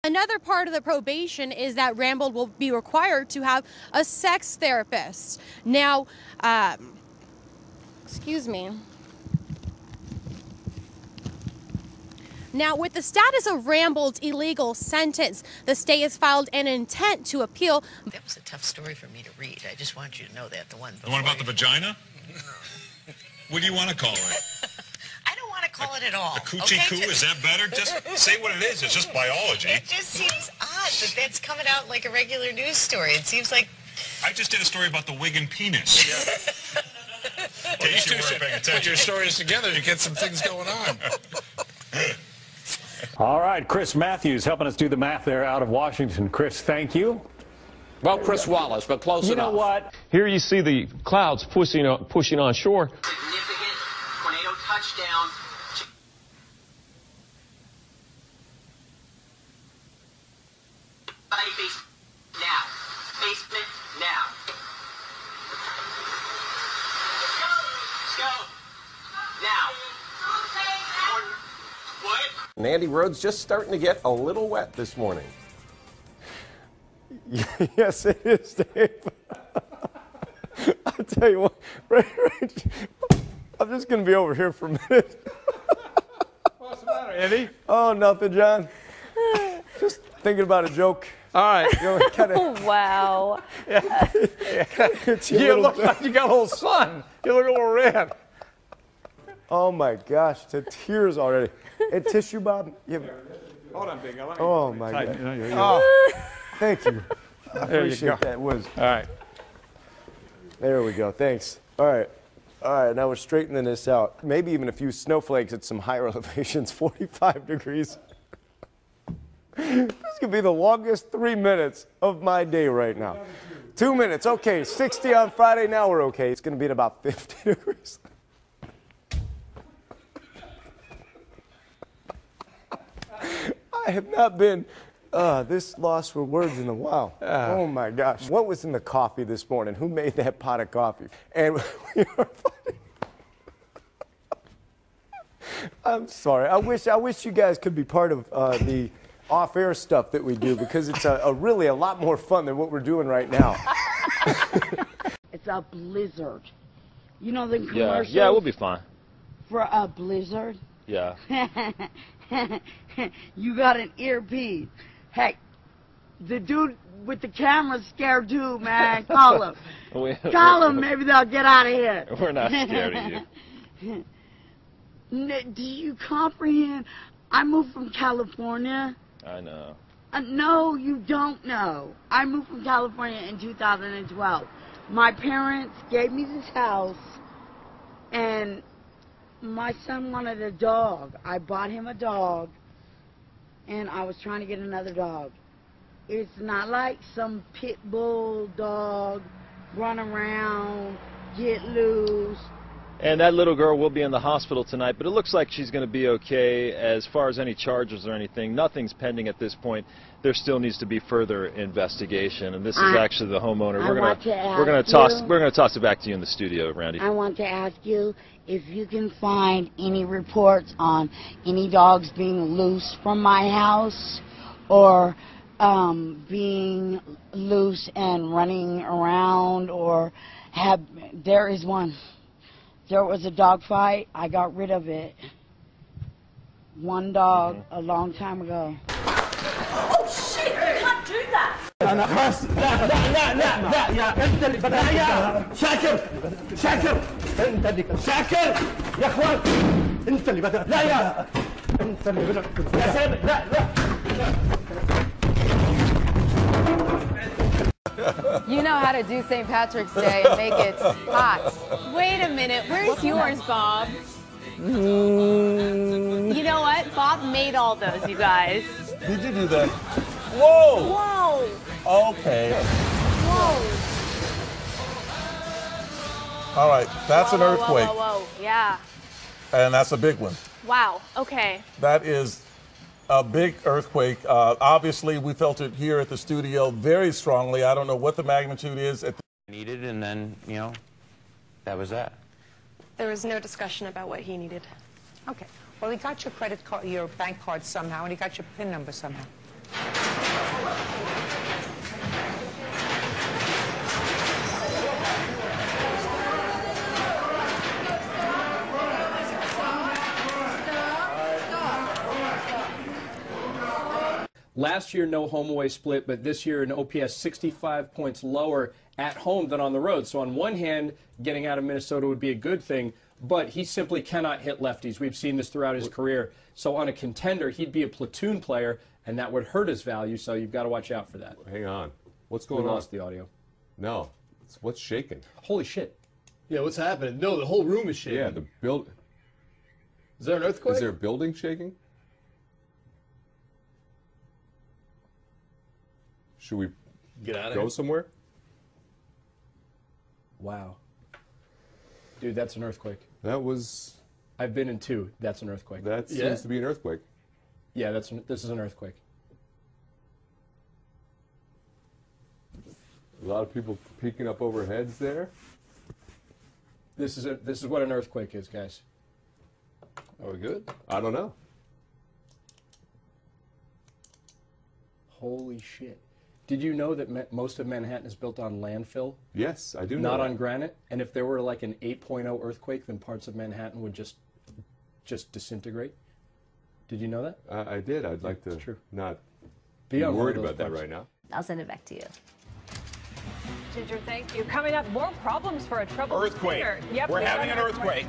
Another part of the probation is that Rambold will be required to have a sex therapist. Now, excuse me. Now, with the status of Rambold's illegal sentence, the state has filed an intent to appeal. That was a tough story for me to read. I just want you to know that. The one about the vagina? What do you want to call it? I don't want to call it at all. A coochie coo? Is that better? Just say what it is. It's just biology. It just seems odd that that's coming out like a regular news story. It seems like... I just did a story about the wig and penis. Yeah. In case you weren't paying attention. Put your stories together, you get some things going on. All right, Chris Matthews helping us do the math there out of Washington. Chris, thank you. Well, Chris Wallace, but close enough. You know what? Here you see the clouds pushing on shore. Significant tornado touchdown. Now. Basement now. Let's go. Now. What? And Andy Road's just starting to get a little wet this morning. Yes, it is, Dave. I'll tell you what, right, I'm just going to be over here for a minute. What's the matter, Andy? Oh, nothing, John. Just thinking about a joke. All right. You know, kinda, Wow. Yeah. You look like you got a little sun. You look a little red. Oh, my gosh, to tears already. And tissue, Bob? Hold on, Big. Oh, my God. Oh. Thank you. I appreciate that. All right. There we go. Thanks. All right. All right. Now we're straightening this out. Maybe even a few snowflakes at some higher elevations. 45 degrees. This could be the longest 3 minutes of my day right now. 2 minutes. Okay. 60 on Friday. Now we're okay. It's going to be at about 50 degrees. I have not been this lost for words in a while. Oh my gosh. What was in the coffee this morning? Who made that pot of coffee? And we are funny. I'm sorry. I wish you guys could be part of the off-air stuff that we do, because it's really a lot more fun than what we're doing right now. It's a blizzard. You know the commercials? Yeah, we'll be fine. For a blizzard? Yeah. You got an earpiece. Hey, the dude with the camera's scared too, man. Call him. Call him. Maybe they'll get out of here. We're not scared of you. Do you comprehend? I moved from California. I know. No, you don't know. I moved from California in 2012. My parents gave me this house, and my son wanted a dog. I bought him a dog, and I was trying to get another dog. It's not like some pit bull dog, run around, get loose. And that little girl will be in the hospital tonight, but it looks like she's going to be okay. As far as any charges or anything, nothing's pending at this point. There still needs to be further investigation, and this is actually the homeowner. We're going to toss it back to you in the studio, Randy. I want to ask you if you can find any reports on any dogs being loose from my house, or being loose and running around, or there is one. There was a dog fight. I got rid of it. One dog a long time ago. Oh shit! You can't do that! You know how to do St. Patrick's Day and make it hot. Wait a minute. Where's yours, Bob? You know what? Bob made all those, you guys. Did you do that? Whoa! Whoa! Okay. Whoa! All right, that's an earthquake. Whoa. Yeah. And that's a big one. Wow. Okay. That is a big earthquake. Obviously, we felt it here at the studio very strongly. I don't know what the magnitude is. Needed, and then, you know, that was that. There was no discussion about what he needed. Okay. Well, he got your credit card, your bank card somehow, and he got your PIN number somehow. Last year, no home away split, but this year an OPS 65 points lower at home than on the road. So on one hand, getting out of Minnesota would be a good thing, but he simply cannot hit lefties. We've seen this throughout his career. So on a contender, he'd be a platoon player, and that would hurt his value, so you've got to watch out for that. Hang on. What's going on? We lost the audio. No. What's shaking? Holy shit. Yeah, what's happening? No, the whole room is shaking. Yeah, the build. Is there an earthquake? Is there a building shaking? Should we get out of go here? somewhere? Wow. Dude, that's an earthquake. That was... I've been in 2. That's an earthquake. That seems to be an earthquake. Yeah, this is an earthquake. A lot of people peeking up over heads there. This is what an earthquake is, guys. Are we good? I don't know. Holy shit. Did you know that most of Manhattan is built on landfill? Yes, I do know Not that. on granite? And if there were like an 8.0 earthquake, then parts of Manhattan would just disintegrate? Did you know that? I did. I'd like to not be be on one of worried those about that parts. right now. I'll send it back to you. Ginger, thank you. Coming up, more problems for a troubled Earthquake. singer. Yep, We're we've having got an earthquake.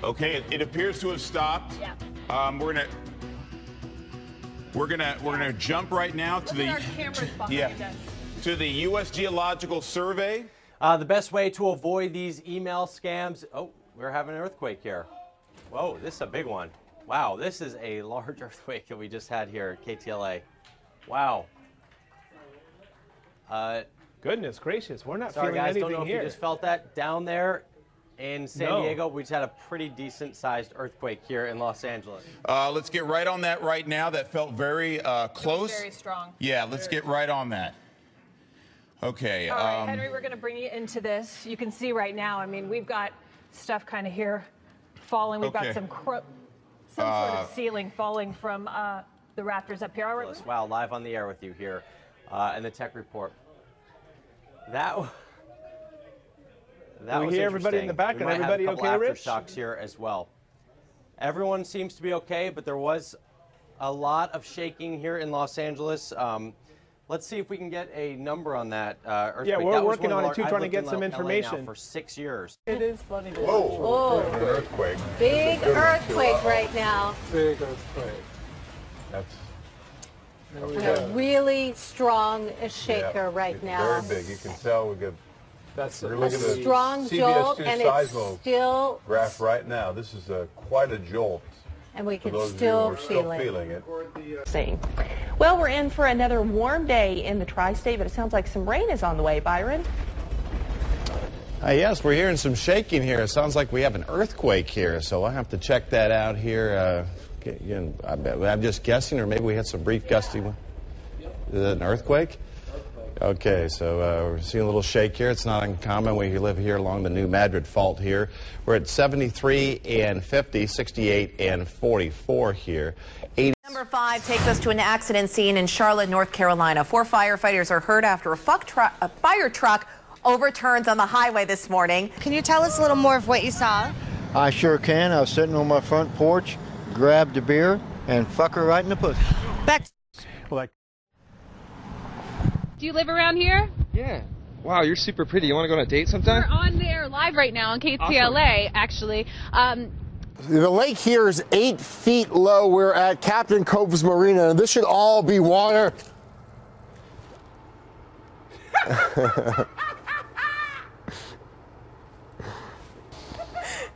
Okay, it appears to have stopped. Yeah. We're gonna jump right now to the to the U.S. Geological Survey. The best way to avoid these email scams. Oh, we're having an earthquake here. Whoa, this is a big one. Wow, this is a large earthquake that we just had here at KTLA. Wow. Goodness gracious, we're not Sorry feeling guys, anything don't know here. if you just felt that down there in San Diego. We just had a pretty decent sized earthquake here in Los Angeles. Let's get right on that right now. That felt very close. Very strong. Yeah, let's get right on that. Okay. All right, Henry, we're going to bring you into this. You can see right now, I mean, we've got stuff kind of here falling. We've got some sort of ceiling falling from the rafters up here. All right. Wow, live on the air with you here in the tech report. That was we hear everybody in the back, we and everybody have a couple okay, Rich? aftershocks here as well. Everyone seems to be okay, but there was a lot of shaking here in Los Angeles. Let's see if we can get a number on that earthquake. Yeah, we're that was working one of on it too, I've trying to lived get in some LA information. now for 6 years. It is funny to Whoa. watch. Oh, An earthquake. big earthquake right now. Big earthquake. That's A really strong shaker right now. very big. You can tell we get. That's we're A looking at strong CBS2 jolt, and it's seismo still, graph right now. This is quite a jolt. and we For can those of you still who are feel it. feeling it. See. Well, we're in for another warm day in the tri-state, but it sounds like some rain is on the way. Byron? Yes, we're hearing some shaking here. It sounds like we have an earthquake here, so I'll have to check that out here. Again, I'm just guessing, or maybe we had some brief gusty one. Is it an earthquake? Okay, so we're seeing a little shake here. It's not uncommon. We live here along the New Madrid Fault here. We're at 73 and 50, 68 and 44 here. Number 5 takes us to an accident scene in Charlotte, North Carolina. 4 firefighters are hurt after a fire truck overturns on the highway this morning. Can you tell us a little more of what you saw? I sure can. I was sitting on my front porch, grabbed a beer, and fuck her right in the pussy. Back. Do you live around here? Yeah. Wow, you're super pretty. You want to go on a date sometime? We're on there live right now on KTLA, actually. The lake here is 8 feet low. We're at Captain Cove's Marina, and this should all be water.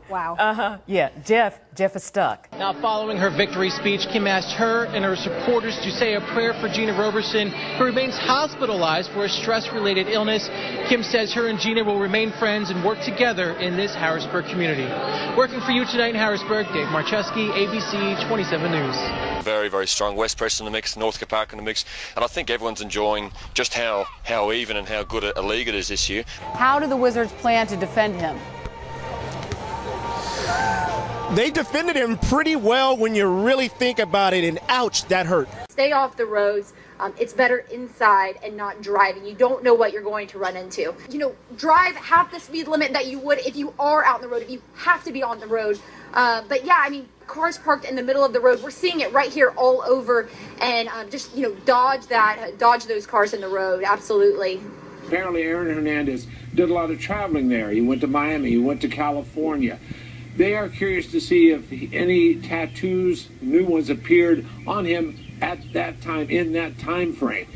Wow. Yeah, Jeff is stuck. Now, following her victory speech, Kim asked her and her supporters to say a prayer for Gina Roberson, who remains hospitalized for a stress-related illness. Kim says her and Gina will remain friends and work together in this Harrisburg community. Working for you tonight in Harrisburg, Dave Marcheski, ABC 27 News. Very, very strong. West Preston in the mix, Northcote Park in the mix, and I think everyone's enjoying just how even and how good a league it is this year. How do the Wizards plan to defend him? they defended him pretty well when you really think about it, and ouch, that hurt. Stay off the roads. It's better inside and not driving. You don't know what you're going to run into. You know, drive half the speed limit that you would if you are out on the road, if you have to be on the road. But yeah, I mean, cars parked in the middle of the road. We're seeing it right here all over, and just, you know, dodge those cars in the road. Absolutely. Apparently, Aaron Hernandez did a lot of traveling there. He went to Miami. He went to California. They are curious to see if any tattoos, new ones, appeared on him at that time, in that time frame.